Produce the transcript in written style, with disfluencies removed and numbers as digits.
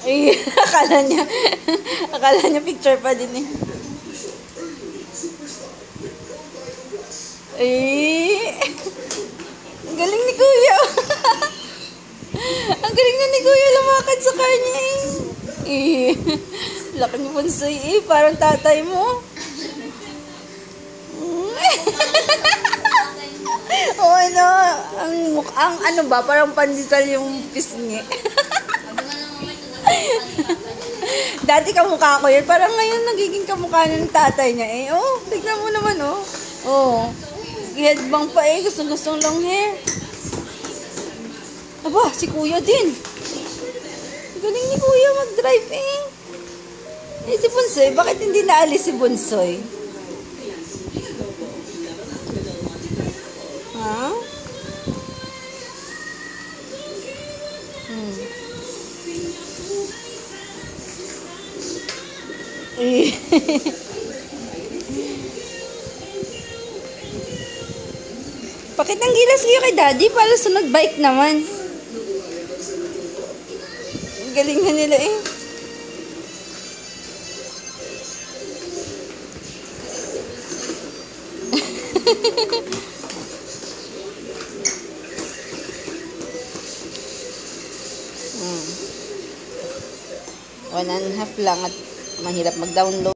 Ay, akala niya picture pa din eh. Ay, ang galing ni Kuya. Ang galing na ni Kuya lumakad sa kanya eh. Eh, laki ni Bonsoy eh, parang tatay mo. Oo, ano, ang ano ba, parang pandesal yung pisngi. Dati kamukha ko yun, parang ngayon nagiging kamukha ng tatay niya eh. Oh, tignan mo naman oh. Oh, headbang pa eh, gustong-gustong long hair. Aba, si Kuya din. Galing ni Kuya mag-drive eh. Eh, si Bonsoy, bakit hindi naalis si Bonsoy? Ha? Eh. Bakit ang gilas kayo kay Daddy? Para sa nag-bike naman. Ang galing na nila eh. Hmm. 1.5 lang at mahirap mag-download.